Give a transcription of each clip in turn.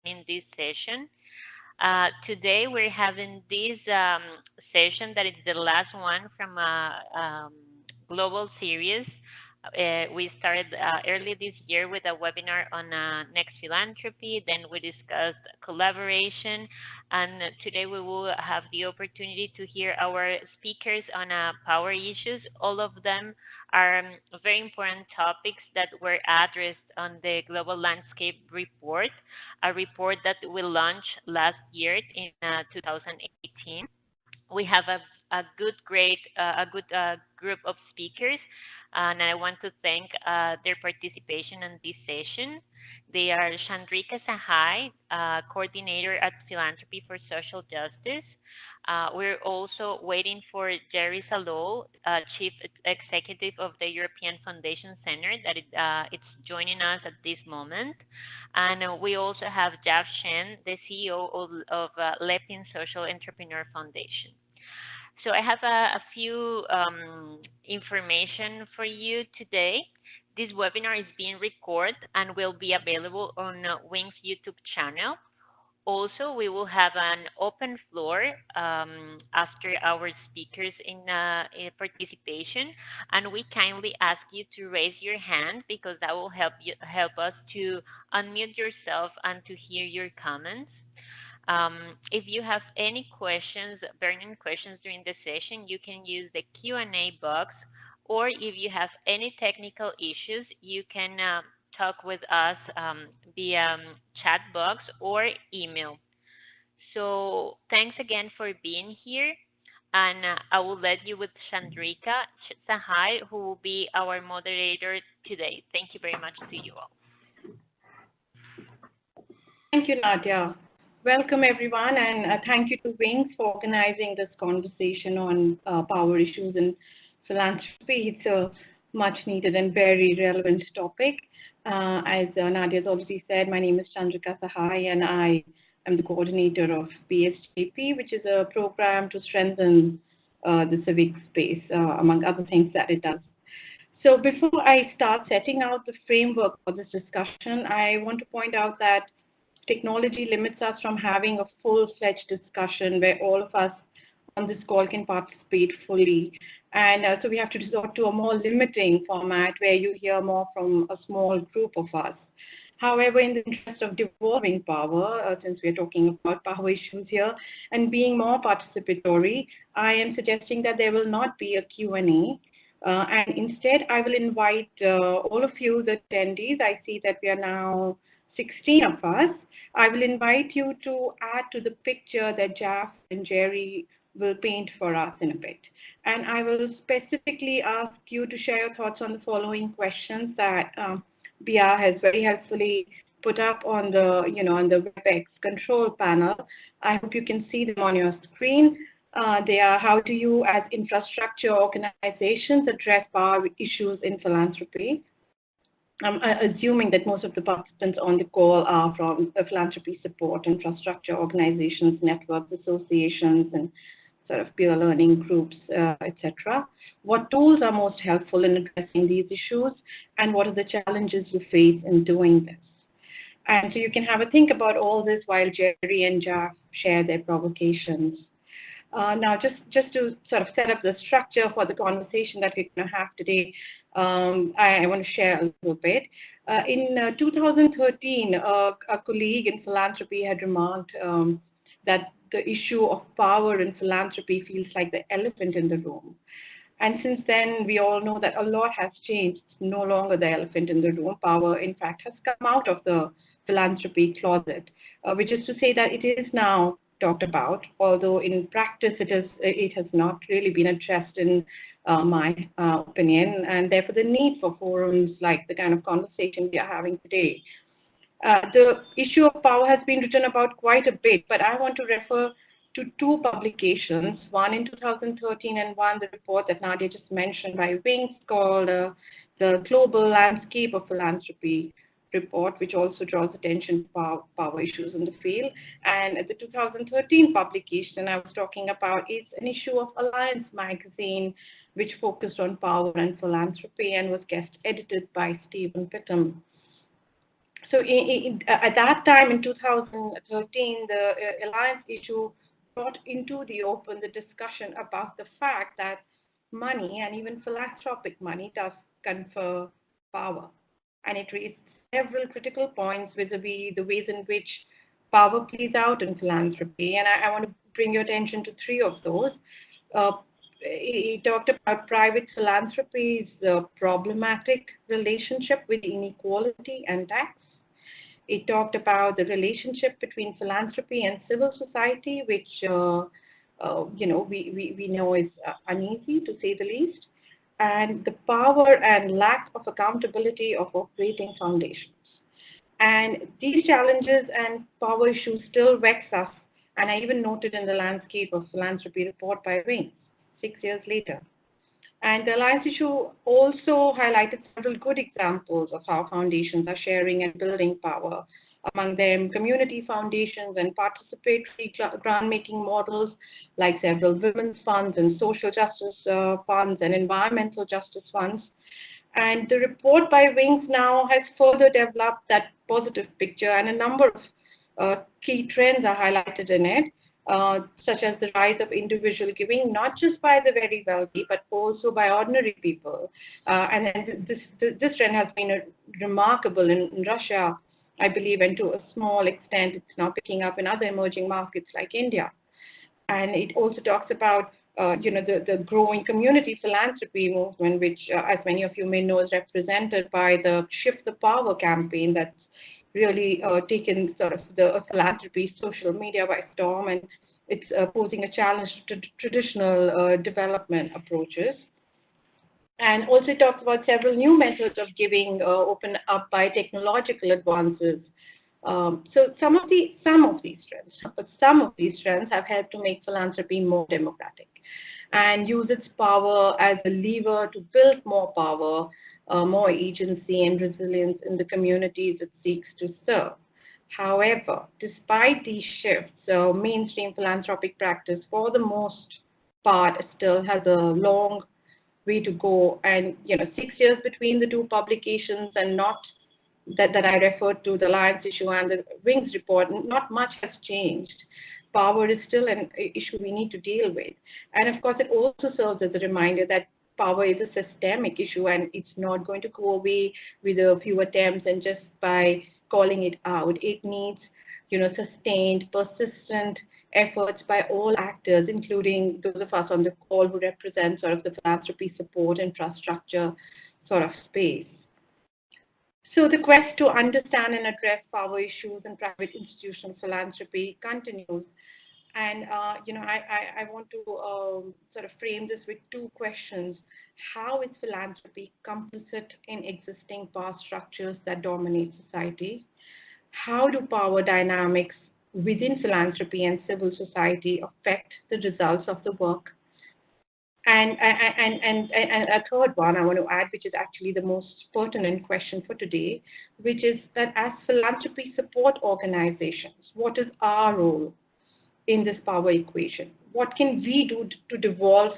joining this session. Today we're having this session that is the last one from a global series. We started early this year with a webinar on next philanthropy. Then we discussed collaboration, and today we will have the opportunity to hear our speakers on power issues. All of them are very important topics that were addressed on the Global Landscape report, a report that we launched last year in 2018. We have a good group of speakers, and I want to thank their participation in this session. They are Chandrika Sahai, coordinator at Philanthropy for Social Justice. We're also waiting for Gerry Salole, chief executive of the European Foundation Center, that it's joining us at this moment. And we also have Jaff Shen, the CEO of Leping Social Entrepreneur Foundation. So I have a few information for you today. This webinar is being recorded and will be available on Wing's YouTube channel. Also, we will have an open floor after our speakers in participation, and we kindly ask you to raise your hand because that will help us to unmute yourself and to hear your comments. If you have any questions, burning questions during the session, you can use the Q&A box, or if you have any technical issues, you can talk with us via chat box or email. So thanks again for being here, and I will let you with Chandrika Sahai, who will be our moderator today. Thank you very much to you all. Thank you, Nadia. Welcome, everyone, and thank you to Wings for organizing this conversation on power issues in philanthropy. It's a much needed and very relevant topic. As Nadia has already said, my name is Chandrika Sahai, and I am the coordinator of BSJP, which is a program to strengthen the civic space, among other things that it does. So before I start setting out the framework for this discussion, I want to point out that technology limits us from having a full-fledged discussion where all of us on this call can participate fully. And so we have to resort to a more limiting format where you hear more from a small group of us. However, in the interest of devolving power, since we're talking about power issues here, and being more participatory, I am suggesting that there will not be a Q&A. And instead, I will invite all of you, the attendees. I see that we are now 16 of us. I will invite you to add to the picture that Jaff and Gerry will paint for us in a bit. And I will specifically ask you to share your thoughts on the following questions that Bia has very helpfully put up on the, on the WebEx control panel. I hope you can see them on your screen. They are: how do you, as infrastructure organizations, address power issues in philanthropy? I'm assuming that most of the participants on the call are from philanthropy support, infrastructure organizations, networks, associations, and sort of peer learning groups, etc. What tools are most helpful in addressing these issues, and what are the challenges you face in doing this? And so you can have a think about all this while Gerry and Jaff share their provocations. Now, just to sort of set up the structure for the conversation that we're going to have today, I want to share a little bit. In 2013, a colleague in philanthropy had remarked that the issue of power in philanthropy feels like the elephant in the room. And since then, we all know that a lot has changed. It's no longer the elephant in the room. Power, in fact, has come out of the philanthropy closet, which is to say that it is now talked about, although in practice it has not really been addressed in my opinion, and therefore the need for forums like the kind of conversation we are having today. The issue of power has been written about quite a bit, but I want to refer to two publications, one in 2013 and one, the report that Nadia just mentioned by Wings, called the Global Landscape of Philanthropy report, which also draws attention to power issues in the field. And the 2013 publication I was talking about is an issue of Alliance magazine, which focused on power and philanthropy and was guest edited by Stephen Pittam. So at that time in 2013, the alliance issue brought into the open the discussion about the fact that money, and even philanthropic money, does confer power. And it raised several critical points vis-a-vis the ways in which power plays out in philanthropy. And I want to bring your attention to three of those. Uh, he talked about private philanthropy's problematic relationship with inequality and tax. It talked about the relationship between philanthropy and civil society, which we know is uneasy, to say the least, and the power and lack of accountability of operating foundations. And these challenges and power issues still vex us, and I even noted in the Landscape of Philanthropy report by Wings 6 years later. And the alliance issue also highlighted several good examples of how foundations are sharing and building power, among them community foundations and participatory grant-making models like several women's funds and social justice funds and environmental justice funds. And the report by Wings now has further developed that positive picture, and a number of key trends are highlighted in it, such as the rise of individual giving, not just by the very wealthy, but also by ordinary people. And then this trend has been remarkable in Russia, I believe, and to a small extent, it's now picking up in other emerging markets like India. And it also talks about the growing community philanthropy movement, which, as many of you may know, is represented by the Shift the Power campaign that's really taken sort of the philanthropy social media by storm, and it's posing a challenge to traditional development approaches. And also it talks about several new methods of giving opened up by technological advances. So some of these trends have helped to make philanthropy more democratic and use its power as a lever to build more power, more agency and resilience in the communities it seeks to serve. However, despite these shifts, mainstream philanthropic practice, for the most part, still has a long way to go. And 6 years between the two publications, and not that I referred to, the Alliance issue and the Wings report, not much has changed. Power is still an issue we need to deal with. And of course, it also serves as a reminder that power is a systemic issue, and it's not going to go away with a few attempts and just by calling it out. It needs, sustained, persistent efforts by all actors, including those of us on the call who represent sort of the philanthropy support infrastructure sort of space. So the quest to understand and address power issues in private institutional philanthropy continues. And, I want to sort of frame this with two questions. How is philanthropy complicit in existing power structures that dominate society? How do power dynamics within philanthropy and civil society affect the results of the work? And a third one I want to add, which is actually the most pertinent question for today, which is that as philanthropy support organizations, what is our role in this power equation? What can we do to devolve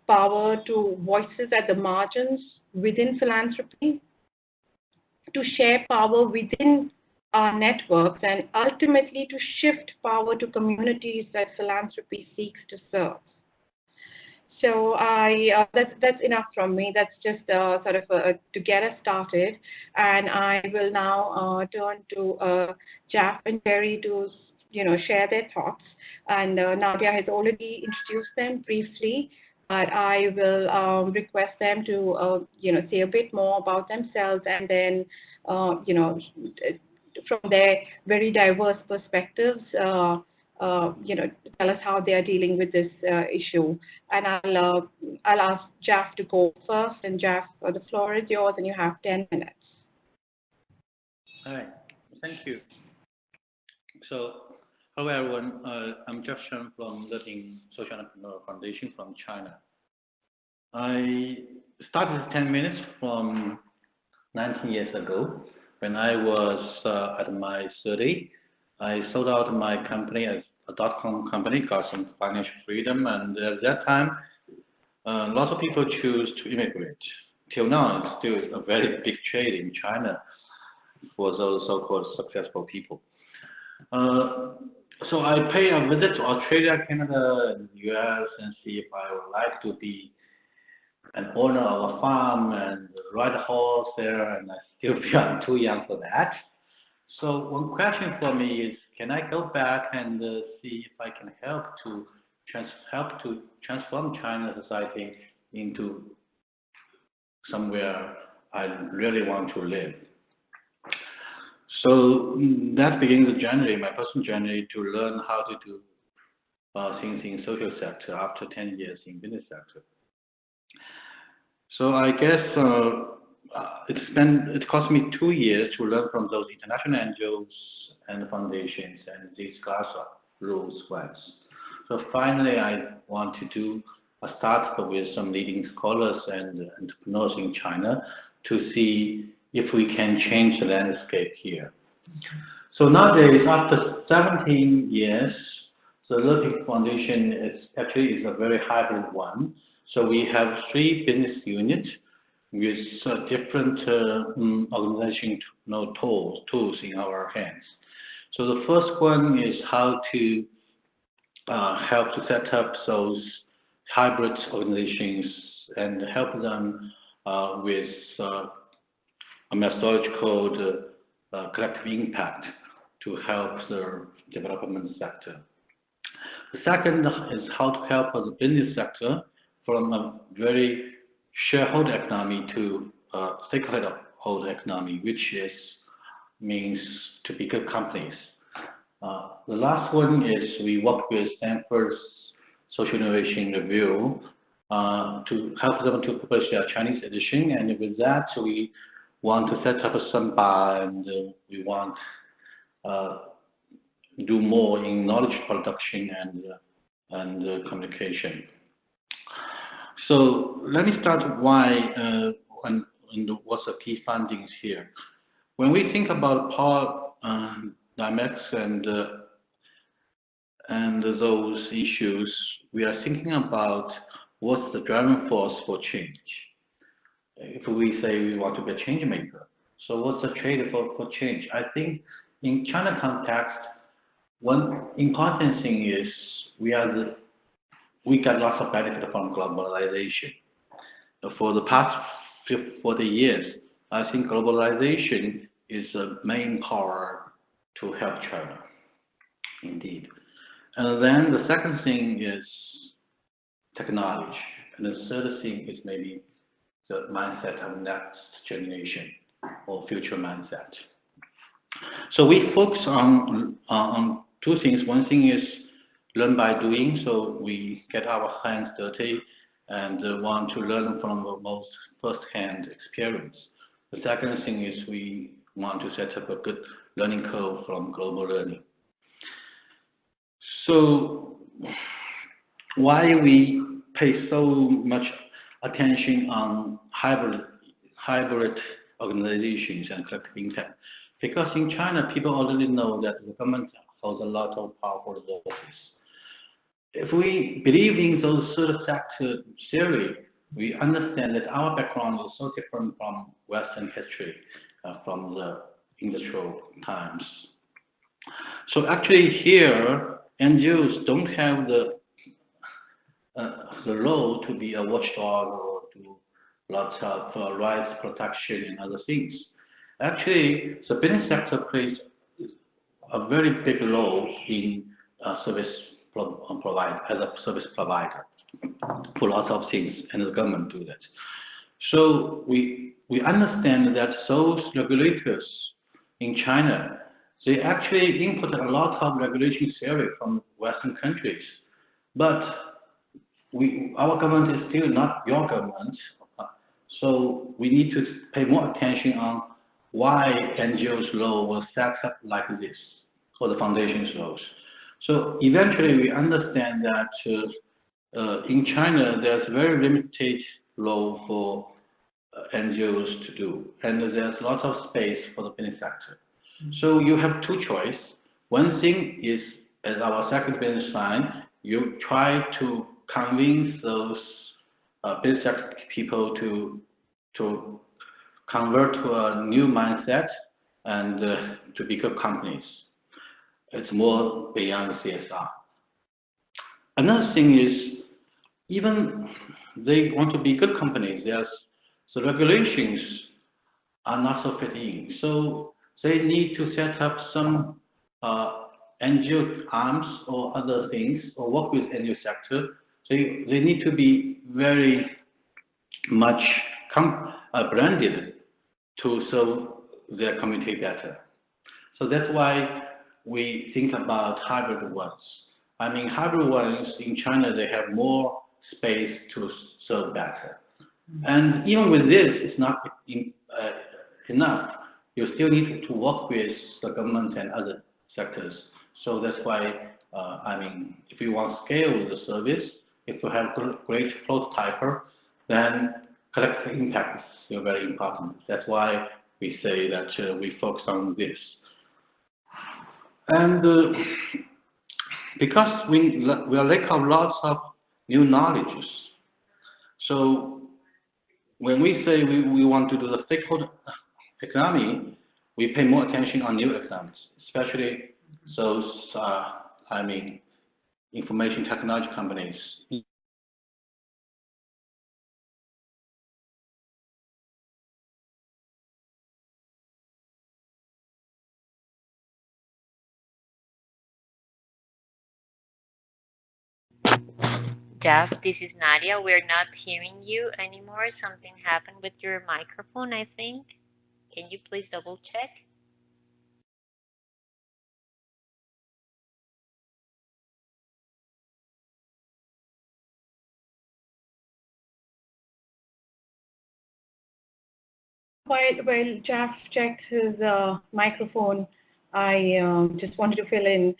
power to voices at the margins within philanthropy, to share power within our networks, and ultimately to shift power to communities that philanthropy seeks to serve? So that's enough from me. That's just sort of to get us started. And I will now turn to Jaff and Gerry to share their thoughts. And Nadia has already introduced them briefly, but I will request them to say a bit more about themselves, and then from their very diverse perspectives, tell us how they are dealing with this issue. And I'll ask Jaff to go first. And Jaff, the floor is yours, and you have 10 minutes. All right, thank you. So, hello everyone. I'm Jaff Shen from Leping Social Entrepreneur Foundation from China. I started 10 minutes from 19 years ago. When I was at my 30, I sold out my company as a .com company, got some financial freedom, and at that time, lots of people choose to immigrate. Till now, it's still a very big trade in China for those so-called successful people. So I pay a visit to Australia, Canada, and US and see if I would like to be an owner of a farm and ride a horse there, and I still feel I'm too young for that. So one question for me is, can I go back and see if I can help to transform China society into somewhere I really want to live? So that begins the journey, my personal journey, to learn how to do things in social sector after 10 years in business sector. So I guess it cost me 2 years to learn from those international NGOs and foundations and these grassroots ones. So finally, I want to do a startup with some leading scholars and entrepreneurs in China to see if we can change the landscape here. So nowadays, after 17 years, the Leping Foundation is a very hybrid one. So we have 3 business units with different organization tools in our hands. So the first one is how to help to set up those hybrid organizations and help them with a methodology called collective impact to help the development sector. The second is how to help the business sector from a very shareholder economy to stakeholder economy, which means to bigger companies. The last one is we work with Stanford's Social Innovation Review to help them to publish their Chinese edition, and with that we want to set up a samba and we want do more in knowledge production and communication. So let me start why and what's the key findings here. When we think about power dynamics and those issues, we are thinking about what's the driving force for change. If we say we want to be a change maker, so what's the trade for change? I think in China context, one important thing is we get lots of benefit from globalization. For the past 40 years, I think globalization is the main power to help China, indeed. And then the second thing is technology, and the third thing is maybe the mindset of next generation or future mindset. So we focus on 2 things. One thing is learn by doing, so we get our hands dirty and want to learn from the most first-hand experience. The second thing is we want to set up a good learning curve from global learning. So why we pay so much attention on hybrid organizations and collective impact? Because in China, people already know that the government holds a lot of powerful resources. If we believe in those third sector theory, we understand that our background is so different from Western history, from the industrial times. So actually here, NGOs don't have the role to be a watchdog or to lots of rights protection and other things. Actually, the business sector plays a very big role in service as a service provider for lots of things, and the government do that. So we understand that those regulators in China, they actually input a lot of regulation theory from Western countries, but our government is still not your government, so we need to pay more attention on why NGOs law was set up like this, or the foundation's laws. So eventually we understand that in China there's very limited law for NGOs to do, and there's lots of space for the business sector. So you have 2 choices. One thing is, as our second business line, you try to convince those business sector people to convert to a new mindset and to be good companies. It's more beyond CSR. Another thing is, even they want to be good companies, the regulations are not so fit in. So they need to set up some NGO arms or other things, or work with NGO sector. They need to be very much branded to serve their community better. So that's why we think about hybrid ones. I mean, hybrid ones in China, they have more space to serve better. And even with this, it's not enough. You still need to work with the government and other sectors. So that's why, I mean, if you want to scale the service, if you have great prototyper, then collective impact is still very important. That's why we say that we focus on this. And because we lack of lots of new knowledges, so when we say we want to do the stakeholder economy, we pay more attention on new economics, especially those, I mean, information technology companies. Jaff, this is Nadia. We're not hearing you anymore. Something happened with your microphone, I think. Can you please double check? While Jaff checks his microphone, I just wanted to fill in.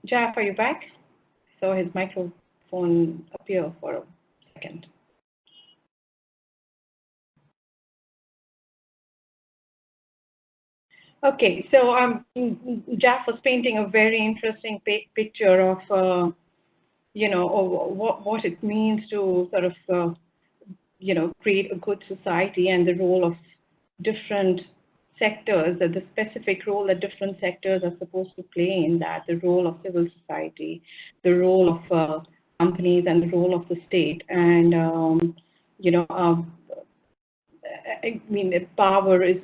Jaff, are you back? So his microphone appear for a second. Okay, so Jaff was painting a very interesting picture of, you know, what it means to sort of, you know, create a good society and the role of different sectors, the specific role that different sectors are supposed to play in that, the role of civil society, the role of companies, and the role of the state. And, you know, I mean, power is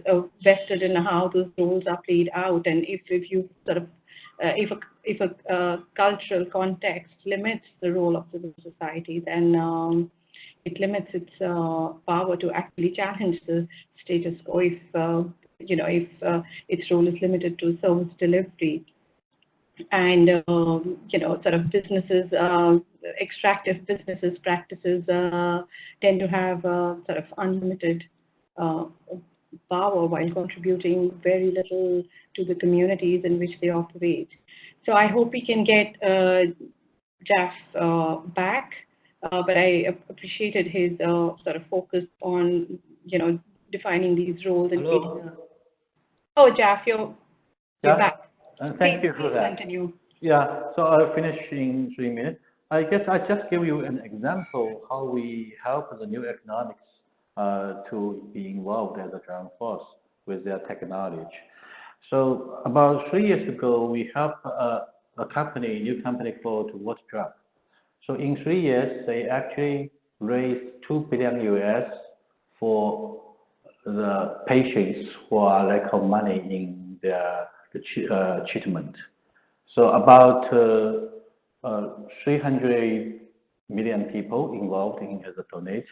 vested in how those roles are played out. And if you sort of, if a cultural context limits the role of civil society, then it limits its power to actually challenge the status quo. If you know, if its role is limited to service delivery, and you know, sort of businesses, extractive businesses practices tend to have sort of unlimited power while contributing very little to the communities in which they operate. So I hope we can get Jaff back. But I appreciated his sort of focus on, you know, defining these roles and oh, Jaff, you're back. Thank you for that. Continue. Yeah, so I'll finish in 3 minutes. I guess I just give you an example how we help the new economics to be involved as a driving force with their technology. So about 3 years ago, we helped a new company called Water. So in 3 years, they actually raised $2 billion US for the patients who are lack of money in their treatment. So about 300 million people involved in as a donate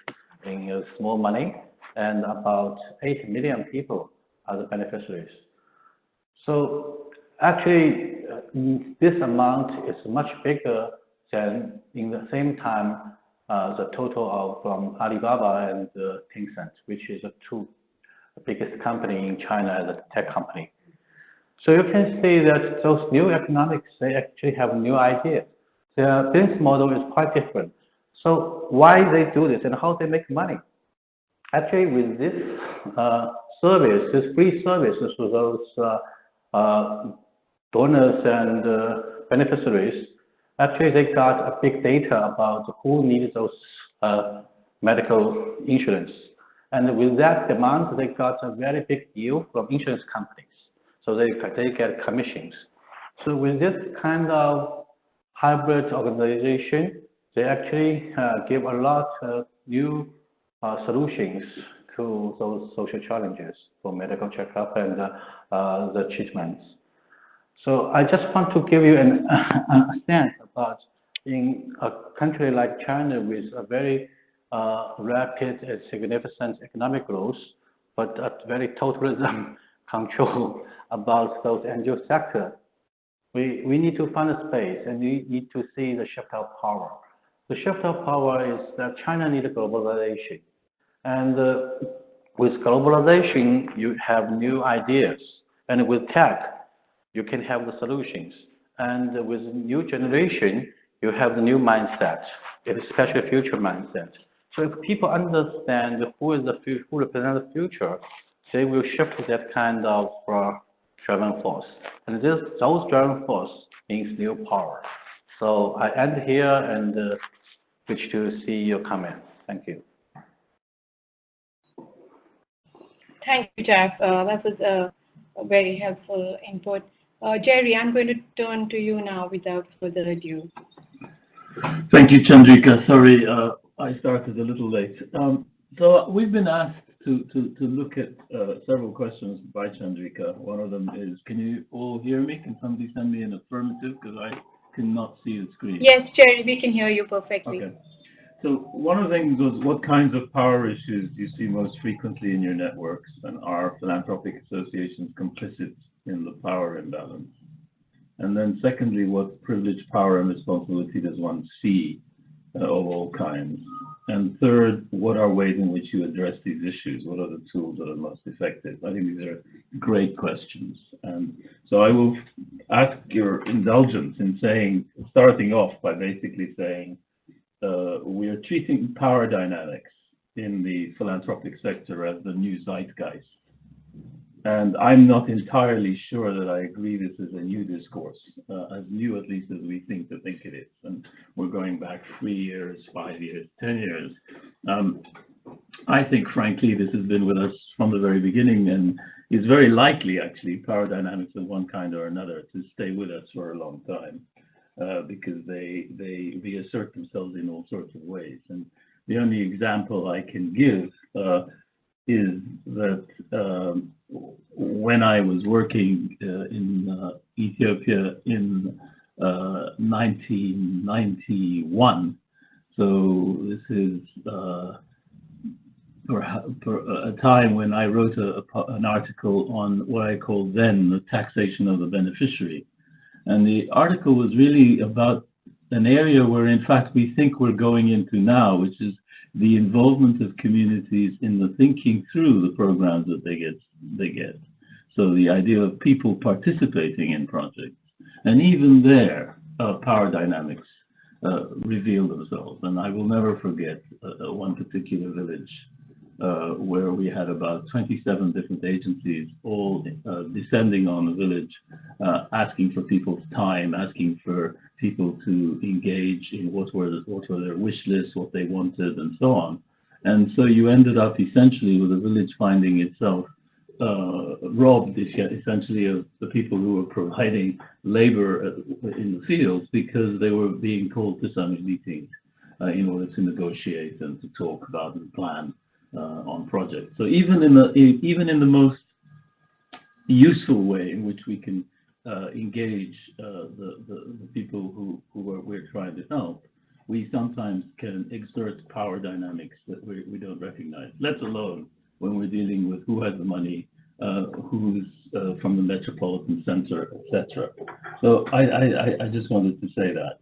in small money, and about 8 million people are the beneficiaries. So actually, this amount is much bigger than in the same time the total of from Alibaba and Tencent, which is the two biggest company in China as a tech company. So you can see that those new economics, they actually have new ideas. Their business model is quite different. So why they do this and how they make money? Actually, with this service, this free services to those donors and beneficiaries, actually they got a big data about who needs those medical insurance. And with that demand, they got a very big deal from insurance companies. So they get commissions. So with this kind of hybrid organization, they actually give a lot of new solutions to those social challenges for medical checkup and the treatments. So I just want to give you an understand about in a country like China with a very rapid and significant economic growth, but a very totalism control about those NGO sector. We need to find a space and we need to see the shift of power. The shift of power is that China needs globalization. And with globalization, you have new ideas. And with tech, you can have the solutions. And with new generation, you have the new mindset, especially future mindset. So if people understand who represents the future, they will shift to that kind of driving force. And those driving force means new power. So I end here and wish to see your comments. Thank you. Thank you, Jaff. That was a very helpful input. Gerry, I'm going to turn to you now without further ado. Thank you, Chandrika. Sorry, I started a little late. So we've been asked to look at several questions by Chandrika. One of them is, can you all hear me? Can somebody send me an affirmative? Because I cannot see the screen. Yes, Gerry, we can hear you perfectly. Okay. So one of the things was, what kinds of power issues do you see most frequently in your networks, and are philanthropic associations complicit in the power imbalance? And then secondly, what privilege, power, and responsibility does one see of all kinds? And third, what are ways in which you address these issues? What are the tools that are most effective? I think these are great questions. And so I will ask your indulgence in saying, starting off by basically saying, we are treating power dynamics in the philanthropic sector as the new zeitgeist. And I'm not entirely sure that I agree this is a new discourse, as new at least as we think it is. And we're going back 3 years, 5 years, 10 years. I think, frankly, this has been with us from the very beginning, and is very likely, actually, power dynamics of one kind or another to stay with us for a long time, because they reassert themselves in all sorts of ways. And the only example I can give is that when I was working in Ethiopia in 1991, so this is for a time when I wrote an article on what I called then the taxation of the beneficiary. And the article was really about an area where, in fact, we think we're going into now, which is the involvement of communities in the thinking through the programs that they get. So the idea of people participating in projects. And even there, power dynamics reveal themselves. And I will never forget one particular village where we had about 27 different agencies all descending on the village, asking for people's time, asking for people to engage in what were their wish lists, what they wanted, and so on. And so you ended up essentially with the village finding itself robbed essentially of the people who were providing labor in the fields, because they were being called to some meetings in order to negotiate and to talk about and plan on projects. So even in the most useful way in which we can engage the people who we're trying to help, we sometimes can exert power dynamics that we don't recognize, let alone when we're dealing with who has the money, who's from the metropolitan center, etc. So I just wanted to say that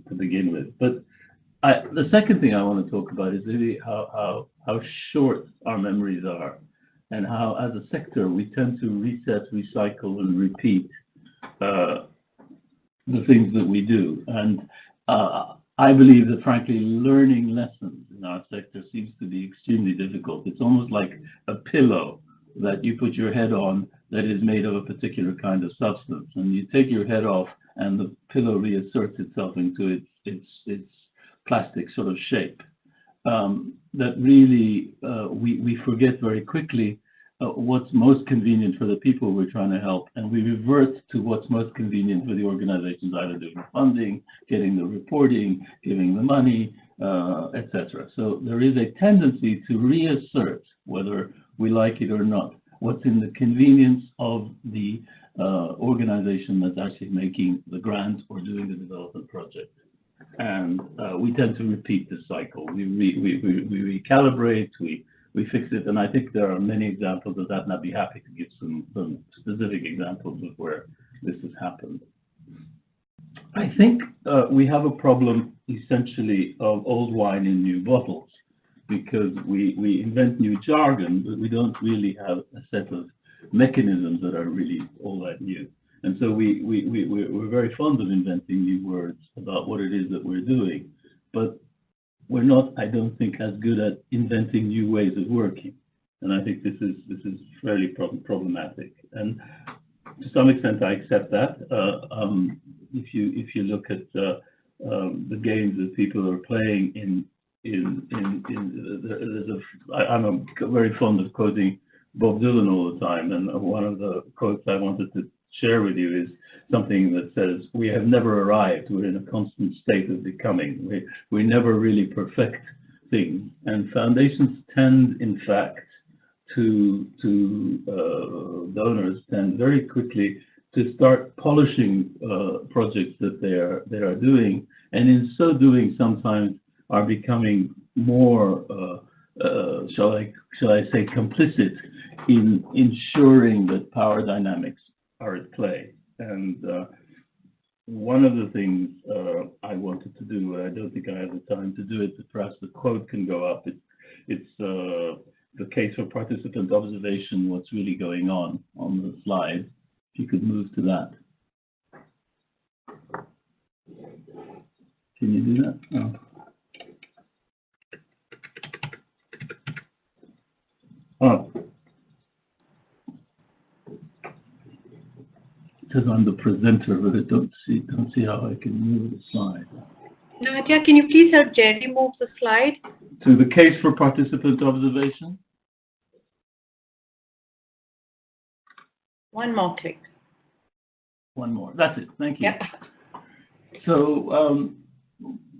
to begin with. But the second thing I want to talk about is really how short our memories are, and how, as a sector, we tend to reset, recycle, and repeat the things that we do. And I believe that, frankly, learning lessons in our sector seems to be extremely difficult. It's almost like a pillow that you put your head on that is made of a particular kind of substance, and you take your head off, and the pillow reasserts itself into its plastic sort of shape. that really we forget very quickly what's most convenient for the people we're trying to help, and we revert to what's most convenient for the organizations, either doing the funding, getting the reporting, giving the money, etc. So there is a tendency to reassert, whether we like it or not, what's in the convenience of the organization that's actually making the grant or doing the development project. And we tend to repeat this cycle. We recalibrate, we fix it, and I think there are many examples of that, and I'd be happy to give some specific examples of where this has happened. I think we have a problem, essentially, of old wine in new bottles, because we invent new jargon, but we don't really have a set of mechanisms that are really all that new. And so we're very fond of inventing new words about what it is that we're doing, but we're not, I don't think, as good at inventing new ways of working. And I think this is fairly problematic. And to some extent, I accept that. If you look at the games that people are playing I'm very fond of quoting Bob Dylan all the time, and one of the quotes I wanted to share with you is something that says, "We have never arrived. We're in a constant state of becoming. We never really perfect things." And foundations tend, in fact, donors tend very quickly to start polishing projects that they are doing, and in so doing, sometimes are becoming more, shall I say, complicit in ensuring that power dynamics are at play. And one of the things I wanted to do, I don't think I have the time to do it, but perhaps the quote can go up. It's the case for participant observation, what's really going on the slide. If you could move to that. Can you do that? Oh. Oh. It says I'm the presenter, but I don't see how I can move the slide. Nadia, can you please help Gerry move the slide? To the case for participant observation. One more click. One more. That's it. Thank you. Yeah. So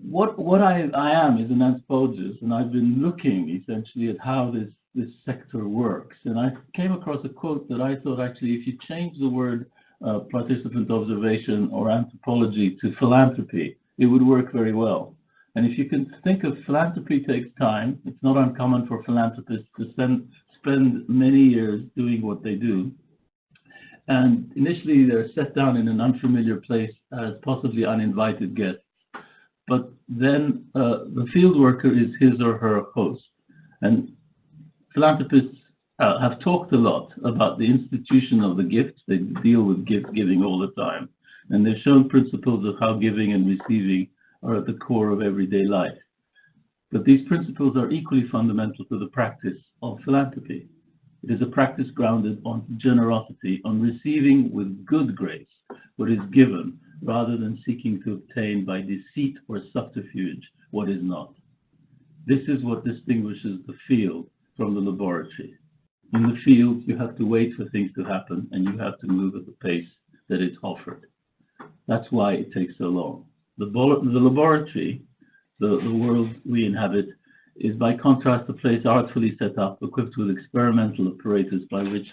what I am is an anthropologist, and I've been looking essentially at how this sector works. And I came across a quote that I thought, actually, if you change the word participant observation or anthropology to philanthropy, it would work very well. And if you can think of philanthropy takes time, it's not uncommon for philanthropists to spend many years doing what they do. And initially, they're set down in an unfamiliar place as possibly uninvited guests. But then the field worker is his or her host. And philanthropists have talked a lot about the institution of the gift. They deal with gift giving all the time. And they've shown principles of how giving and receiving are at the core of everyday life. But these principles are equally fundamental to the practice of philanthropy. It is a practice grounded on generosity, on receiving with good grace what is given, rather than seeking to obtain by deceit or subterfuge what is not. This is what distinguishes the field from the laboratory. In the field, you have to wait for things to happen, and you have to move at the pace that it's offered. That's why it takes so long. The laboratory, the world we inhabit, is by contrast a place artfully set up, equipped with experimental apparatus by which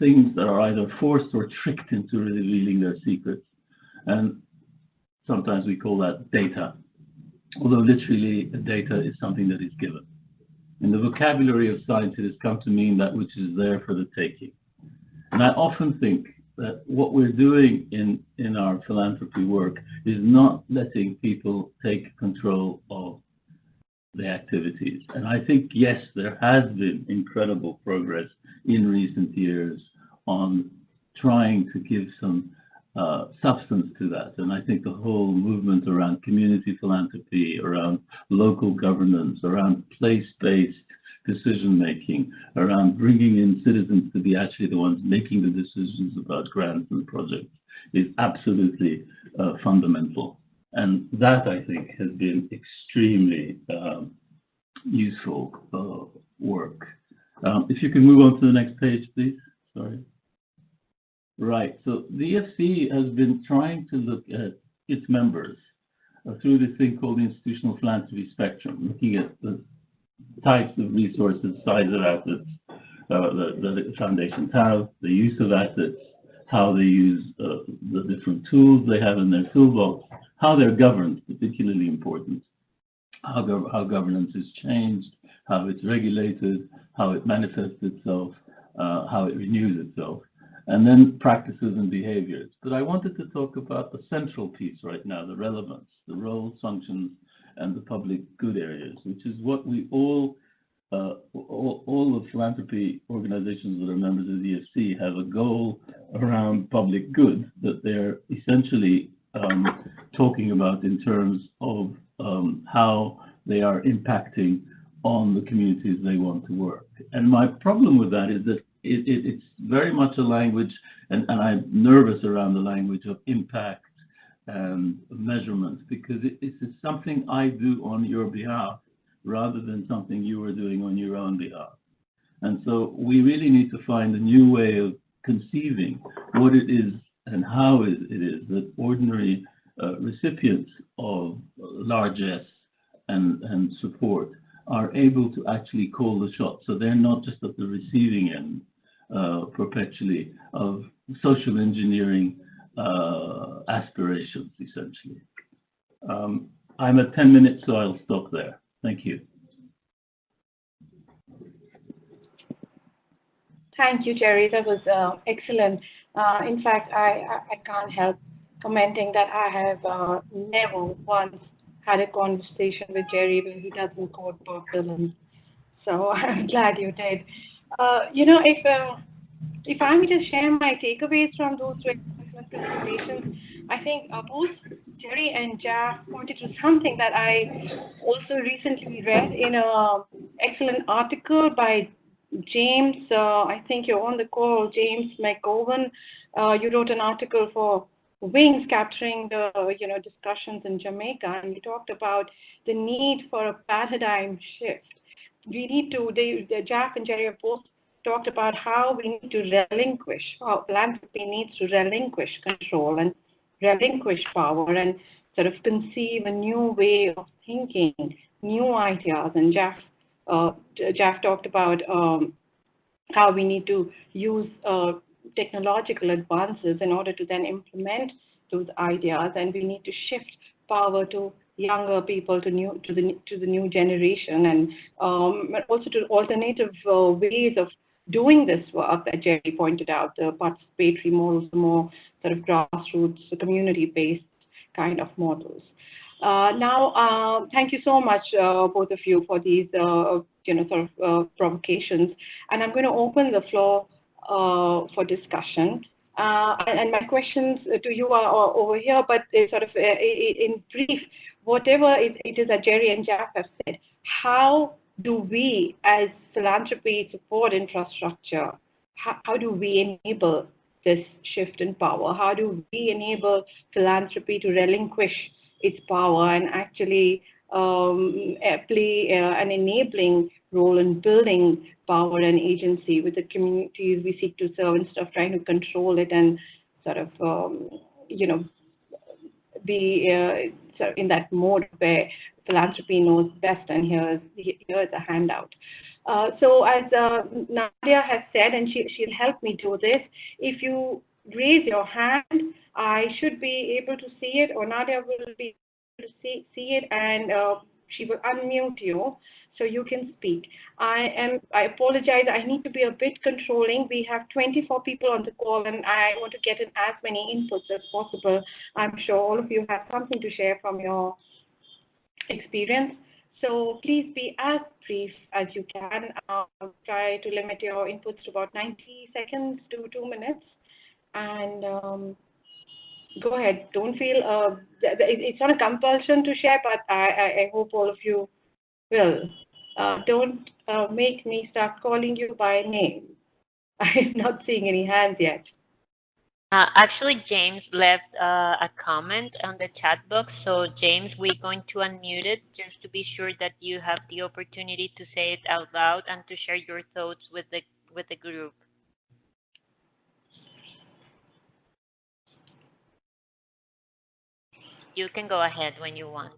things that are either forced or tricked into revealing their secrets. And sometimes we call that data, although literally data is something that is given. In the vocabulary of science, it has come to mean that which is there for the taking. And I often think that what we're doing in our philanthropy work is not letting people take control of the activities. And I think, yes, there has been incredible progress in recent years on trying to give some substance to that. And I think the whole movement around community philanthropy, around local governance, around place-based decision-making, around bringing in citizens to be actually the ones making the decisions about grants and projects is absolutely fundamental. And that, I think, has been extremely useful work. If you can move on to the next page, please. Sorry. Right. So the EFC has been trying to look at its members through this thing called the institutional philanthropy spectrum, looking at the types of resources, size of assets that the foundations have, the use of assets, how they use the different tools they have in their toolbox, how they're governed, particularly important, how governance is changed, how it's regulated, how it manifests itself, how it renews itself, and then practices and behaviors. But I wanted to talk about the central piece right now, the relevance, the roles, functions, and the public good areas, which is what we all the philanthropy organizations that are members of the EFC have a goal around public good that they're essentially talking about in terms of how they are impacting on the communities they want to work. And my problem with that is that it's very much a language, and I'm nervous around the language of impact and measurement, because it's something I do on your behalf rather than something you are doing on your own behalf. And so we really need to find a new way of conceiving what it is and how it is that ordinary recipients of largesse and support are able to actually call the shots. So they're not just at the receiving end perpetually of social engineering aspirations, essentially. I'm at 10 minutes, so I'll stop there. Thank you. Thank you, Gerry. That was excellent. In fact, I can't help commenting that I have never once had a conversation with Gerry where he doesn't quote Bob Dylan. So I'm glad you did. You know, if I may just share my takeaways from those excellent presentations, I think both Gerry and Jaff pointed to something that I also recently read in an excellent article by James. I think you're on the call, James McGowan. You wrote an article for Wings capturing the discussions in Jamaica, and you talked about the need for a paradigm shift. We need to. Jaff and Gerry have both talked about how we need to relinquish, how philanthropy needs to relinquish control and relinquish power and sort of conceive a new way of thinking, new ideas. And Jaff talked about how we need to use technological advances in order to then implement those ideas, and we need to shift power to younger people, to the new generation, and also to alternative ways of doing this work that Gerry pointed out, the participatory models, the more sort of grassroots, community-based kind of models. Now, thank you so much, both of you, for these provocations, and I'm going to open the floor for discussion. And my questions to you are over here, but sort of in brief, whatever it is that Gerry and Jaff have said, how do we as philanthropy support infrastructure, how do we enable this shift in power? How do we enable philanthropy to relinquish its power and actually play an enabling role in building power and agency with the communities we seek to serve instead of trying to control it and sort of, be sort of in that mode where philanthropy knows best and here's a handout. So as Nadia has said, and she'll help me do this, if you raise your hand, I should be able to see it, or Nadia will be able to see it, and she will unmute you so you can speak. I apologize, I need to be a bit controlling. We have 24 people on the call, and I want to get in as many inputs as possible. I'm sure all of you have something to share from your experience. So please be as brief as you can. Try to limit your inputs to about 90 seconds to 2 minutes. And go ahead. Don't feel, it's not a compulsion to share, but I hope all of you will. Don't make me start calling you by name. I'm not seeing any hands yet. Actually, James left a comment on the chat box. So, James, we're going to unmute it just to be sure that you have the opportunity to say it out loud and to share your thoughts with the group. You can go ahead when you want.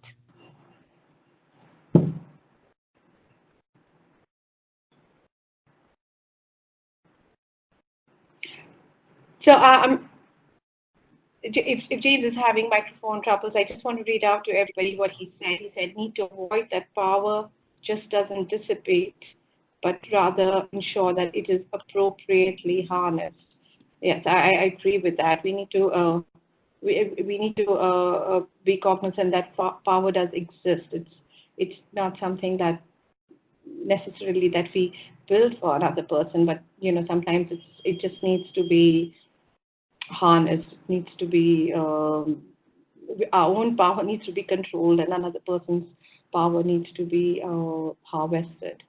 So if James is having microphone troubles, I just want to read out to everybody what he said. He said, need to avoid that power just doesn't dissipate, but rather ensure that it is appropriately harnessed. Yes, I agree with that. We need to be cognizant that power does exist. It's not something that necessarily that we build for another person, but sometimes it just needs to be harnessed. It needs to be our own power needs to be controlled, and another person's power needs to be harvested.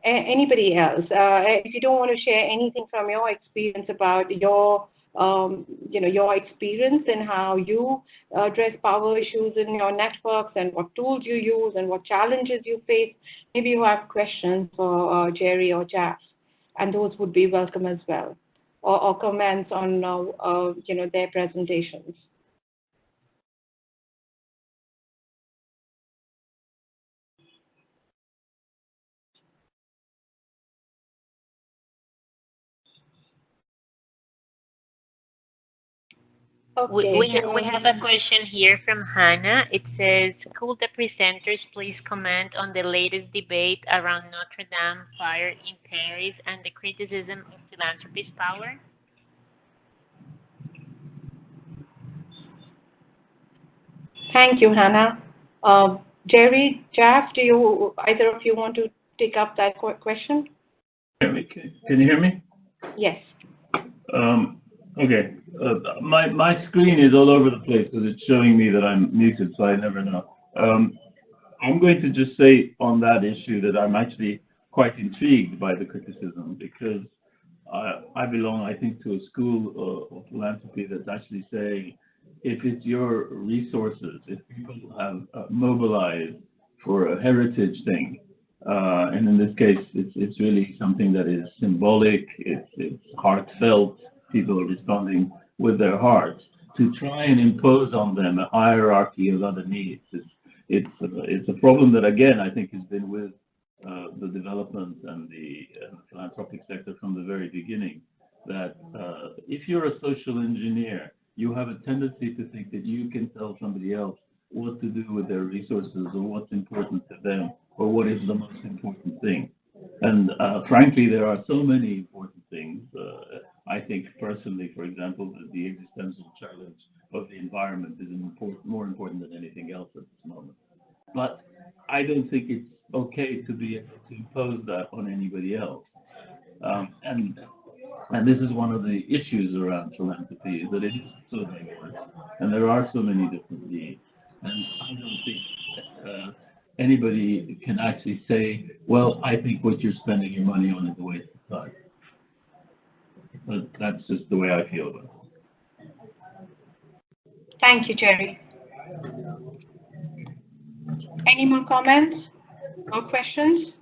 Anybody else? If you don't want to share anything from your experience about your your experience and how you address power issues in your networks and what tools you use and what challenges you face, maybe you have questions for Gerry or Jaff, and those would be welcome as well, or comments on their presentations. Okay. We have a question here from Hannah. It says, could the presenters please comment on the latest debate around Notre Dame fire in Paris and the criticism of philanthropy's power? Thank you, Hannah. Gerry, Jaff, do you either of you want to take up that question? Can you hear me? Yes. Okay. My screen is all over the place because it's showing me that I'm muted, so I never know. I'm going to just say on that issue that I'm actually quite intrigued by the criticism because I belong, I think, to a school of philanthropy that's actually saying if it's your resources, if people have mobilized for a heritage thing, and in this case, it's really something that is symbolic, it's heartfelt, people are responding with their hearts, to try and impose on them a hierarchy of other needs. It's a problem that, again, I think has been with the development and the philanthropic sector from the very beginning, that if you're a social engineer, you have a tendency to think that you can tell somebody else what to do with their resources or what's important to them or what is the most important thing. And frankly, there are so many important things. I think personally, for example, that the existential challenge of the environment is more important than anything else at this moment. But I don't think it's okay to be able to impose that on anybody else. And this is one of the issues around philanthropy, is that it is so diverse, and there are so many different needs. And I don't think anybody can actually say, well, I think what you're spending your money on is a waste of time. But that's just the way I feel about it. Thank you, Gerry. Any more comments or questions?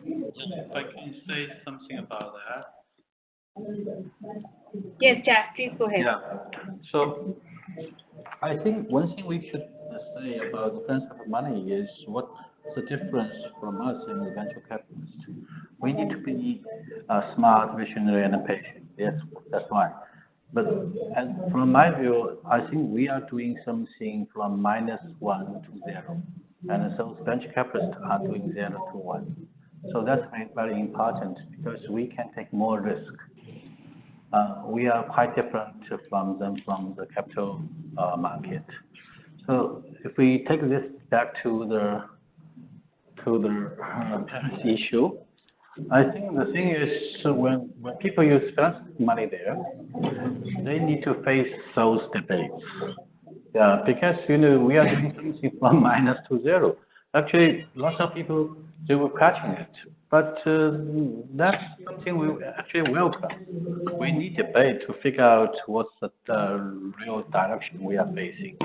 If I can say something about that. Yes, Jaff, please go ahead. Yeah. So I think one thing we should say about the transfer of money is what's the difference from us and the venture capitalists. We need to be smart, visionary, and patient. Yes, that's right. But from my view, I think we are doing something from -1 to 0. And so venture capitalists are doing 0 to 1. So that's very, very important because we can take more risk. We are quite different from them from the capital market. So if we take this back to the Paris issue, I think the thing is when people use money there, they need to face those debates. Yeah, because we are doing something from minus to zero. Actually, lots of people they were catching it, but that's something we actually welcome. We need debate to figure out what's the real direction we are facing.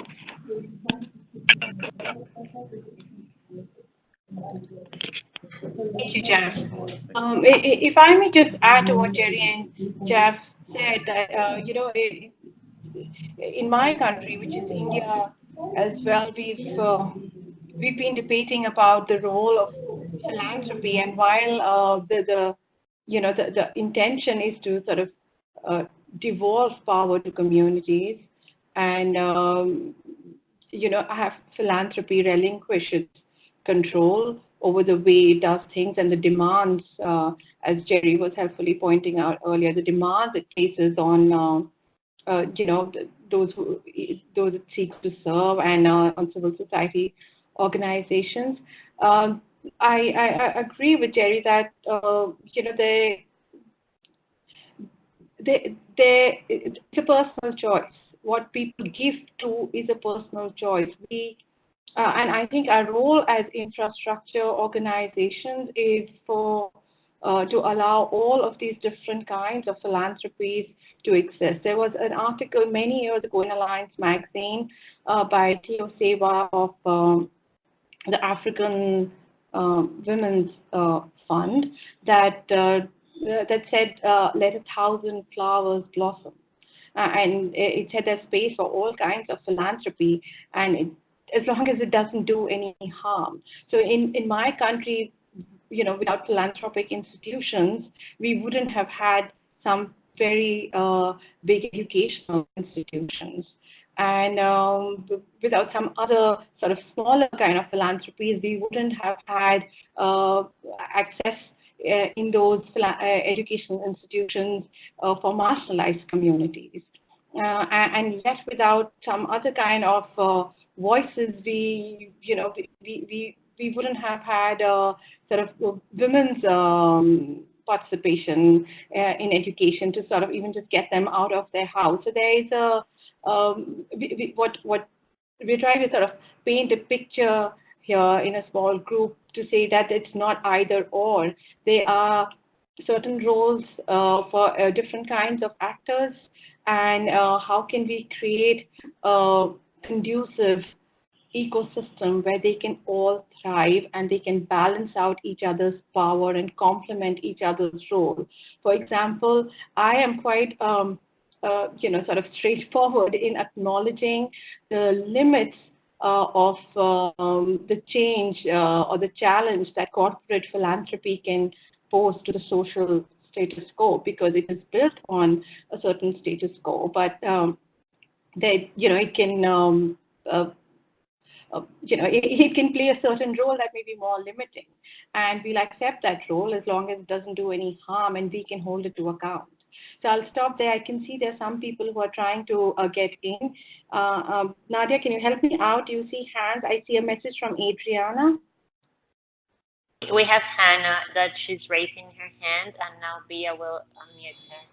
Thank you, Jaff. If I may just add to what Gerry and Jaff said, that in my country, which is India, as well, we've been debating about the role of philanthropy, and while the intention is to sort of devolve power to communities, and have philanthropy relinquish its control over the way it does things, and the demands, as Gerry was helpfully pointing out earlier, the demands it places on those it seeks to serve, and on civil society organizations. I agree with Gerry that it's a personal choice. What people give to is a personal choice. And I think our role as infrastructure organizations is to allow all of these different kinds of philanthropies to exist. There was an article many years ago in Alliance magazine by Theo Seva of the African Women's Fund that said, let 1,000 flowers blossom. And it said there's space for all kinds of philanthropy, and as long as it doesn't do any harm. So in my country, without philanthropic institutions, we wouldn't have had some very big educational institutions. And without some other sort of smaller kind of philanthropies, we wouldn't have had access in those educational institutions for marginalized communities. And yet, without some other kind of voices, we wouldn't have had sort of women's participation in education to sort of even just get them out of their house. So there is what we're trying to sort of paint a picture here in a small group to say that it's not either or. There are certain roles for different kinds of actors, and how can we create a conducive ecosystem where they can all thrive and they can balance out each other's power and complement each other's role. For example, I am quite sort of straightforward in acknowledging the limits of the change or the challenge that corporate philanthropy can pose to the social status quo, because it is built on a certain status quo, but it can it can play a certain role that may be more limiting, and we'll accept that role as long as it doesn't do any harm and we can hold it to account. So I'll stop there. I can see there are some people who are trying to get in. Nadia, can you help me out? Do you see hands? I see a message from Adriana. We have Hannah that she's raising her hand, and now Bia will unmute her.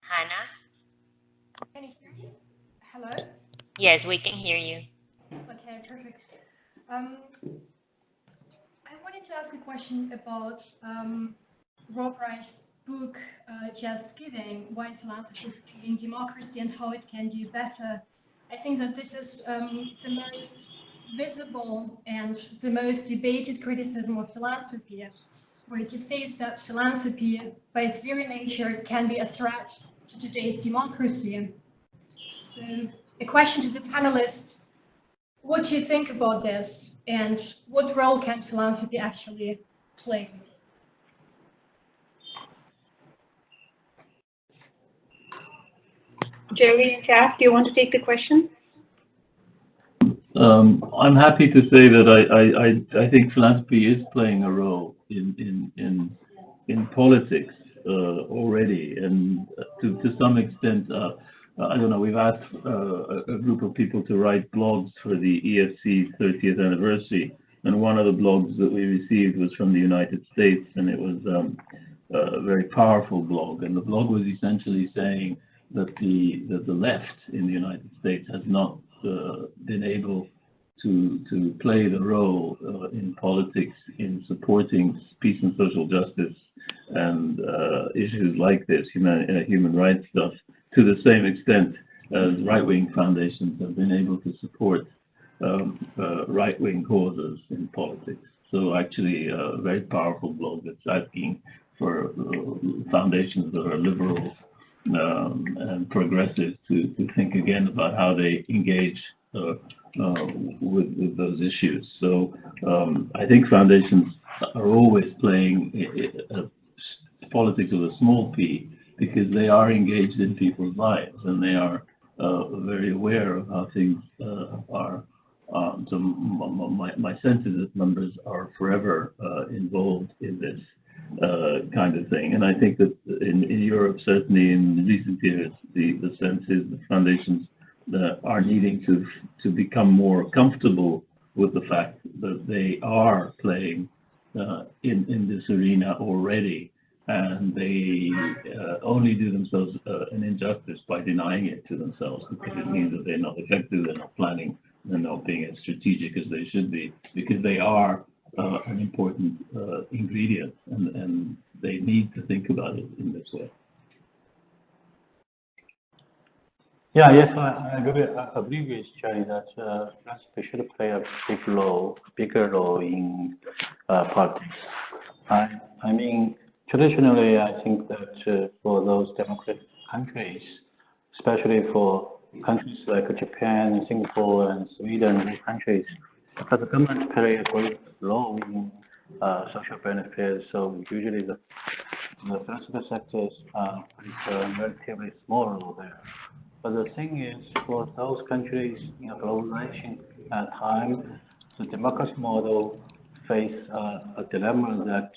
Hannah? Can you hear me? Hello? Yes, we can hear you. Okay, perfect. I wanted to ask a question about Rob Wright's book, Just Giving, Why Philanthropy is Killing Democracy and How It Can Do Better. I think that this is the most visible and the most debated criticism of philanthropy, where it says that philanthropy, by its very nature, can be a threat to today's democracy. So, a question to the panelists: what do you think about this, and what role can philanthropy actually play? Gerry and Jaff, do you want to take the question? I'm happy to say that I think philanthropy is playing a role in politics already, and to some extent, I don't know. We've asked a group of people to write blogs for the EFC's 30th anniversary, and one of the blogs that we received was from the United States, and it was a very powerful blog. And the blog was essentially saying that the left in the United States has not been able to play the role in politics in supporting peace and social justice and issues like this, human rights stuff, to the same extent as right-wing foundations have been able to support right-wing causes in politics. So actually, a very powerful blog that's asking for foundations that are liberal and progressive to think again about how they engage with those issues. So I think foundations are always playing politics with a small p, because they are engaged in people's lives and they are very aware of how things are. So my sense is that members are forever involved in this kind of thing. And I think that in Europe, certainly in recent years, the sense is that foundations are needing to become more comfortable with the fact that they are playing in this arena already, and they only do themselves an injustice by denying it to themselves, because it means that they're not effective, they're not planning, they're not being as strategic as they should be, because they are an important ingredient, and they need to think about it in this way. Yeah, yes, I agree with Gerry that we should play a bigger role in politics. I mean, traditionally, I think that for those democratic countries, especially for countries like Japan, Singapore, and Sweden, these countries, the government play a great role in social benefits. So usually the philanthropy sectors play a relatively small role there. But the thing is, for those countries in a globalization time, the democracy model face a dilemma that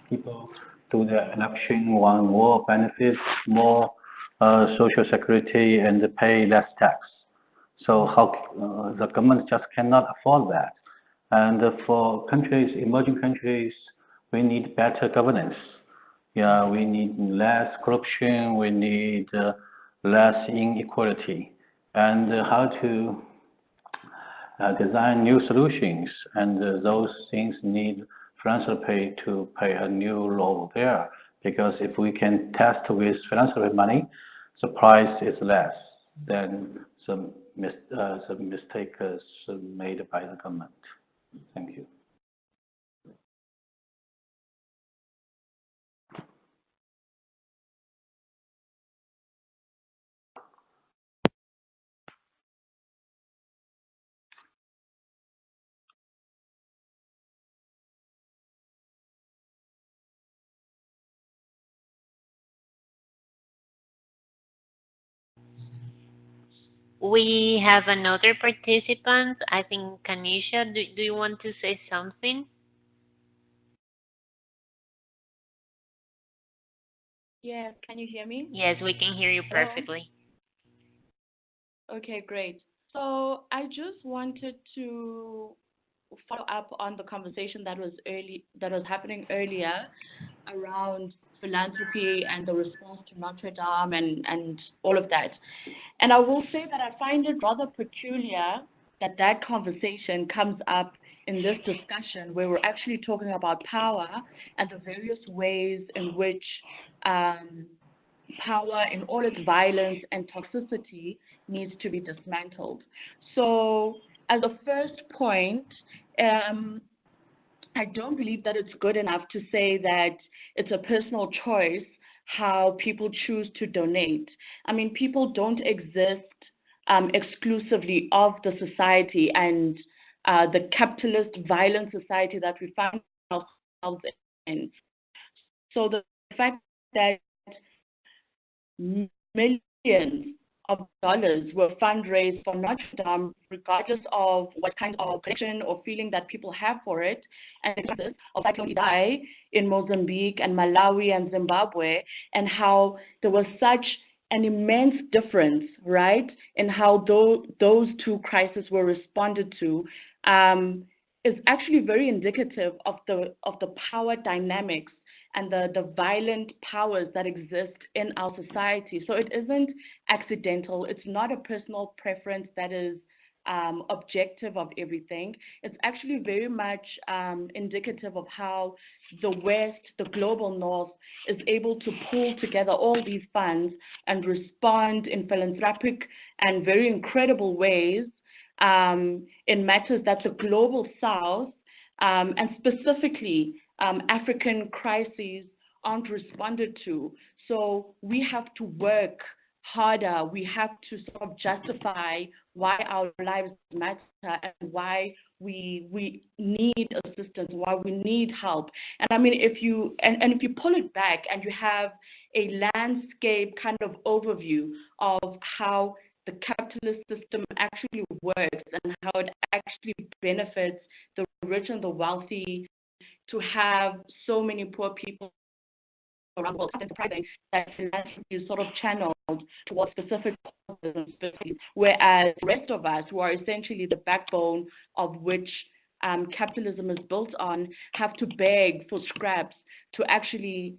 people do their election want more benefits, more social security, and pay less tax. So how the government just cannot afford that. And for countries, emerging countries, we need better governance. Yeah, we need less corruption. We need less inequality, and how to design new solutions. And those things need philanthropy to play a new role there. Because if we can test with philanthropy money, the price is less than the mistakes made by the government. Thank you. We have another participant. I think Anisha, do you want to say something? Yes, can you hear me? Yes, we can hear you Hello? perfectly. Okay, great. So I just wanted to follow up on the conversation that was happening earlier around philanthropy and the response to Notre Dame and all of that. And I will say that I find it rather peculiar that that conversation comes up in this discussion where we're actually talking about power and the various ways in which power in all its violence and toxicity needs to be dismantled. So as a first point, I don't believe that it's good enough to say that it's a personal choice how people choose to donate. I mean, people don't exist exclusively of the society and the capitalist, violent society that we find ourselves in. So the fact that millions of dollars were fundraised for Notre Dame, regardless of what kind of connection or feeling that people have for it, and the cases of Cyclone Idai in Mozambique and Malawi and Zimbabwe, and how there was such an immense difference, right, in how those two crises were responded to, is actually very indicative of the power dynamics and the violent powers that exist in our society. So it isn't accidental. It's not a personal preference that is objective of everything. It's actually very much indicative of how the West, the global North, is able to pull together all these funds and respond in philanthropic and very incredible ways in matters that the global South and specifically African crises aren't responded to. So we have to work harder. We have to sort of justify why our lives matter and why we need assistance, why we need help. And I mean, if you pull it back and you have a landscape kind of overview of how the capitalist system actually works and how it actually benefits the rich and the wealthy to have so many poor people around the world, surprising that philanthropy is sort of channeled towards specific causes, whereas the rest of us, who are essentially the backbone of which capitalism is built on, have to beg for scraps to actually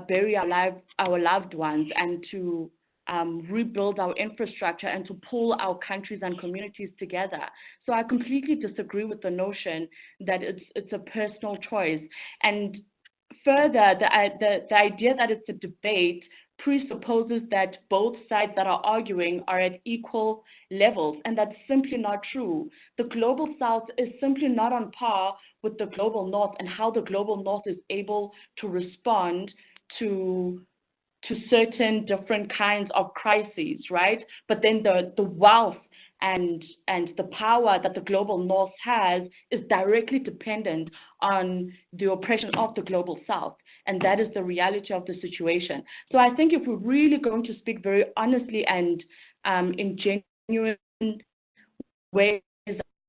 bury our loved ones and to rebuild our infrastructure and to pull our countries and communities together. So I completely disagree with the notion that it's a personal choice. And further, the idea that it's a debate presupposes that both sides that are arguing are at equal levels, and that's simply not true. The global South is simply not on par with the global North and how the global North is able to respond to certain different kinds of crises, right? But then the wealth and the power that the global North has is directly dependent on the oppression of the global South. And that is the reality of the situation. So I think if we're really going to speak very honestly and in genuine ways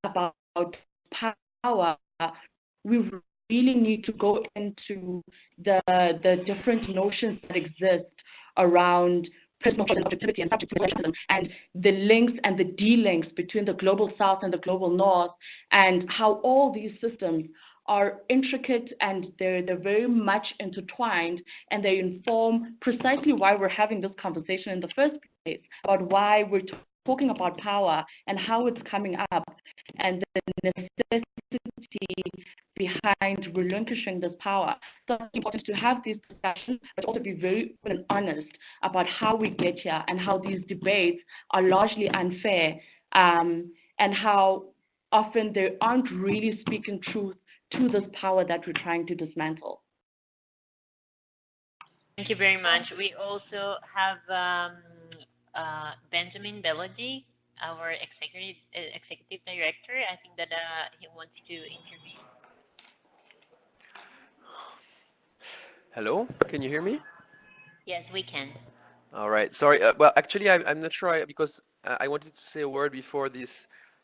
about power, we really need to go into the different notions that exist around personal choice and objectivity and subject to and the links and the de-links between the global South and the global North, and how all these systems are intricate and they're very much intertwined, and they inform precisely why we're having this conversation in the first place, about why we're talking about power and how it's coming up, and the necessity behind relinquishing this power. So it's important to have these discussions, but also be very open and honest about how we get here and how these debates are largely unfair, and how often they aren't really speaking truth to this power that we're trying to dismantle. Thank you very much. We also have Benjamin Belody, our executive director. I think that he wants to intervene. Hello, can you hear me? Yes, we can. All right. Sorry. Well, actually, I'm not sure because I wanted to say a word before this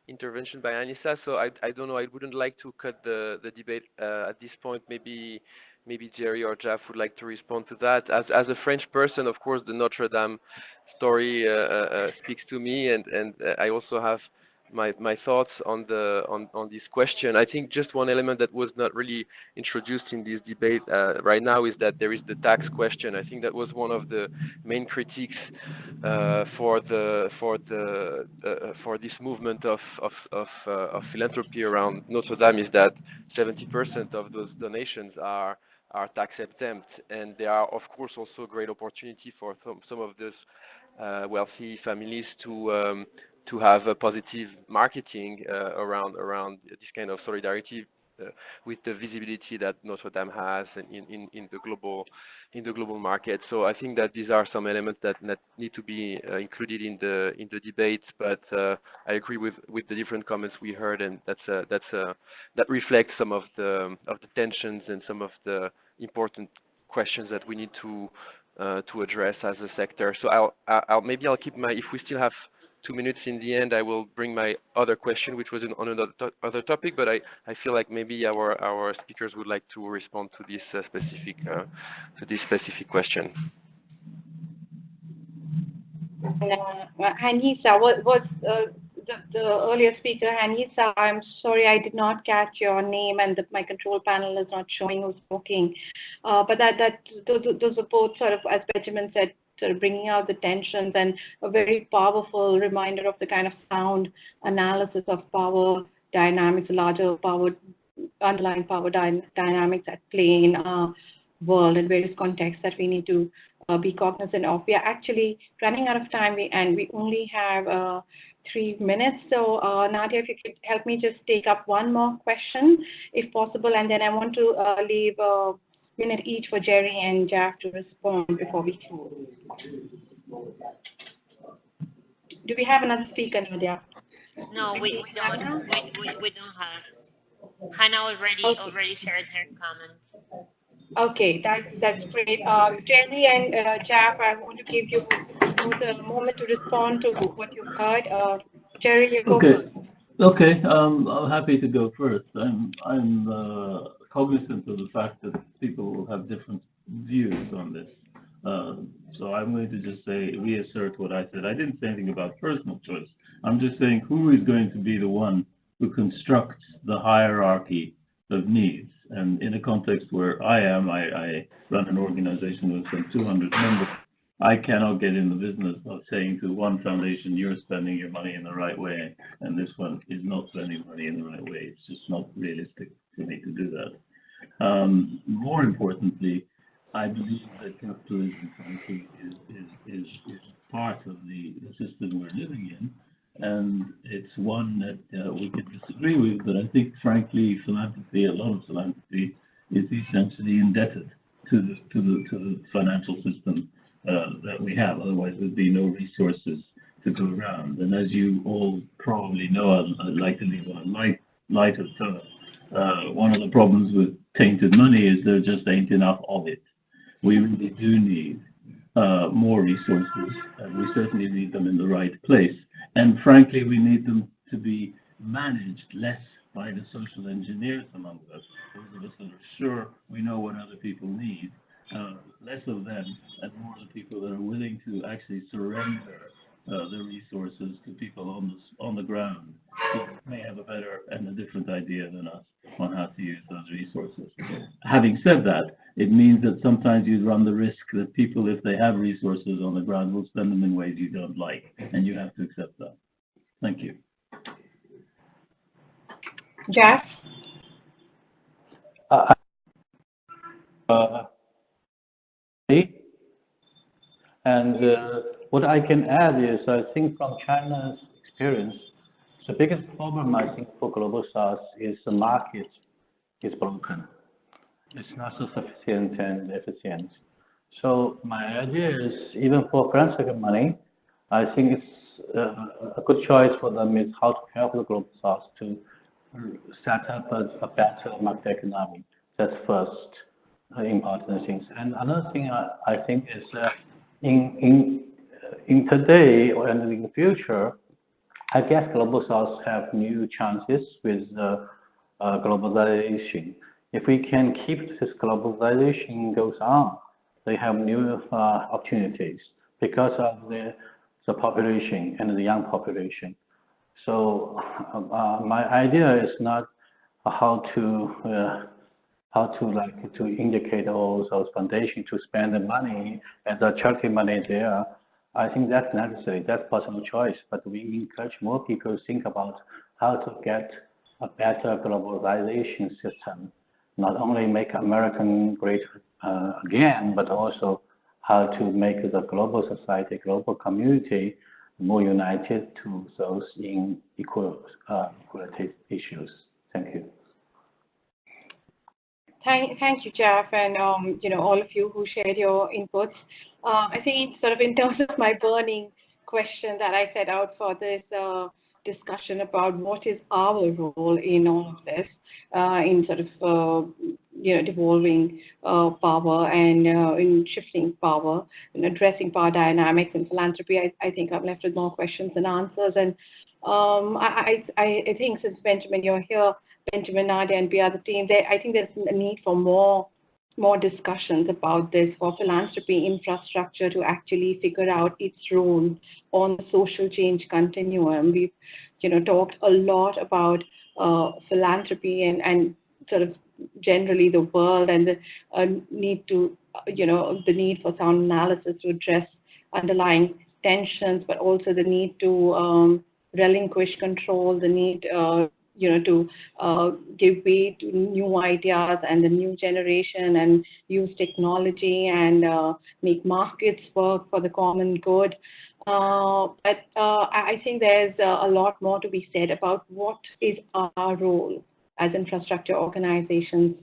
intervention by Anisha. So I don't know. I wouldn't like to cut the debate at this point. Maybe Gerry or Jaff would like to respond to that. As a French person, of course, the Notre Dame story speaks to me, and I also have my thoughts on this question. I think just one element that was not really introduced in this debate right now is that there is the tax question. I think that was one of the main critiques for this movement of philanthropy around Notre Dame, is that 70% of those donations are tax exempt, and there are of course also a great opportunity for some of those wealthy families to have a positive marketing around this kind of solidarity with the visibility that Notre Dame has in the global market. So I think that these are some elements that need to be included in the debate. But I agree with the different comments we heard, and that reflects some of the tensions and some of the important questions that we need to address as a sector. So I'll keep if we still have 2 minutes in the end, I will bring my other question, which was on another topic, but I feel like maybe our speakers would like to respond to this specific question. Anisha, what's the earlier speaker, Anisha, I'm sorry I did not catch your name, and my control panel is not showing who's talking. But those are both sort of, as Benjamin said, sort of bringing out the tensions and a very powerful reminder of the kind of sound analysis of power dynamics, larger power, underlying power dynamics at play in our world and various contexts that we need to be cognizant of. We are actually running out of time, and we only have 3 minutes. So Nadia, if you could help me just take up one more question, if possible, and then I want to leave a minute each for Gerry and Jaff to respond before we close. Do we have another speaker, Nadia? No, we don't. We don't have. Hannah already shared her comments. Okay, that's great. Gerry and Jaff, I want to give you both a moment to respond to what you heard. Gerry, you go first. Okay. I'm happy to go first. I'm cognizant of the fact that people will have different views on this. So I'm going to just reassert what I said. I didn't say anything about personal choice. I'm just saying who is going to be the one who constructs the hierarchy of needs. And in a context where I run an organization with some 200 members, I cannot get in the business of saying to one foundation, you're spending your money in the right way, and this one is not spending money in the right way. It's just not realistic for me to do that. More importantly, I believe that capitalism, frankly, is part of the system we're living in, and it's one that we could disagree with, but I think, frankly, philanthropy, a lot of philanthropy, is essentially indebted to the financial system that we have. Otherwise, there'd be no resources to go around. And as you all probably know, I'd like to leave on a lighter tone. One of the problems with tainted money is there just ain't enough of it. We really do need more resources, and we certainly need them in the right place. And frankly, we need them to be managed less by the social engineers among us, those of us that are sure we know what other people need, less of them and more of the people that are willing to actually surrender the resources to people on the ground who may have a better and a different idea than us on how to use those resources. Having said that, it means that sometimes you run the risk that people, if they have resources on the ground, will spend them in ways you don't like, and you have to accept that. Thank you. Jaff? And what I can add is, I think from China's experience, the biggest problem, I think, for Global South is the market is broken. It's not so sufficient and efficient. So my idea is, even for philanthropic money, I think it's a good choice for them is how to help the Global South to set up a better market economy. That's first important things. And another thing I think is in today and in the future, I guess Global South have new chances with globalization. If we can keep this globalization goes on, they have new opportunities because of the population and the young population. So my idea is not how to indicate all those foundations to spend the money and the charity money there. I think that's necessary. That's personal choice. But we encourage more people to think about how to get a better globalization system. Not only make American great again, but also how to make the global society, global community more united to those in equality issues. Thank you. Thank you, Jaff, and all of you who shared your inputs. I think, sort of in terms of my burning question that I set out for this discussion about what is our role in all of this, in sort of devolving power and in shifting power and addressing power dynamics and philanthropy. I think I'm left with more questions than answers, and I think since Benjamin, you're here, Benjamin, Nadia, and we are the team, I think there's a need for more more discussions about this for philanthropy infrastructure to actually figure out its role on the social change continuum. We've, talked a lot about philanthropy and sort of generally the world and the need to, the need for sound analysis to address underlying tensions, but also the need to relinquish control, the need, to give way to new ideas and the new generation and use technology and make markets work for the common good. But I think there's a lot more to be said about what is our role as infrastructure organizations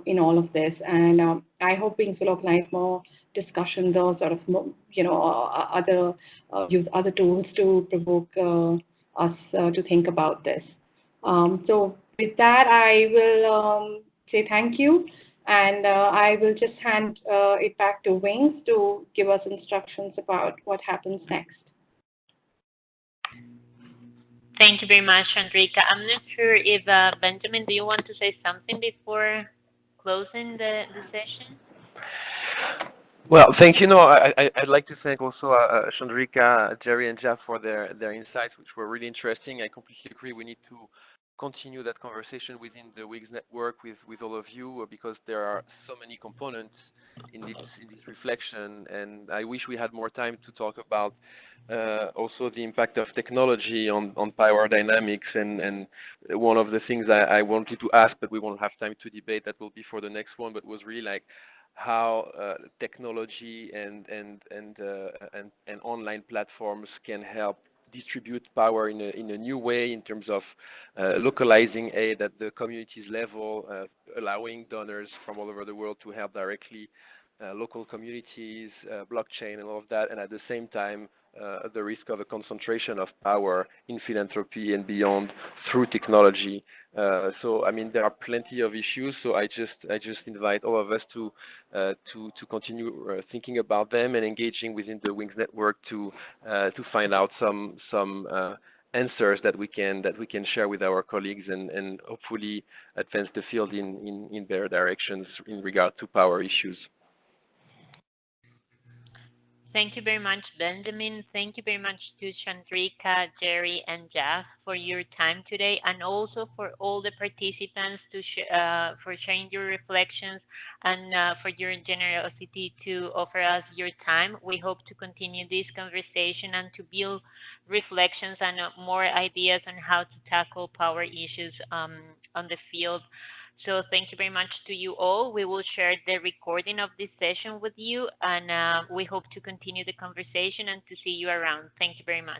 in all of this. And I hope Wings will organize more discussions or sort of, other use other tools to provoke us to think about this. So with that, I will say thank you, and I will just hand it back to Wings to give us instructions about what happens next. Thank you very much, Chandrika. I'm not sure if Benjamin, do you want to say something before closing the session? Well, thank you. No, I'd like to thank also Chandrika, Gerry, and Jaff for their insights, which were really interesting. I completely agree. We need to continue that conversation within the WIGS network with all of you, because there are so many components in this reflection, and I wish we had more time to talk about also the impact of technology on power dynamics. And one of the things I wanted to ask, but we won't have time to debate, that will be for the next one, but was really like how technology and online platforms can help distribute power in a new way in terms of localizing aid at the communities level, allowing donors from all over the world to help directly local communities, blockchain and all of that, and at the same time the risk of a concentration of power in philanthropy and beyond through technology. So I mean, there are plenty of issues. So I just invite all of us to continue thinking about them and engaging within the WINGS network to find out some answers that we can share with our colleagues and hopefully advance the field in better directions in regard to power issues. Thank you very much, Benjamin. Thank you very much to Chandrika, Gerry, and Jaff for your time today, and also for all the participants for sharing your reflections and for your generosity to offer us your time. We hope to continue this conversation and to build reflections and more ideas on how to tackle power issues on the field. So thank you very much to you all. We will share the recording of this session with you, and we hope to continue the conversation and to see you around. Thank you very much.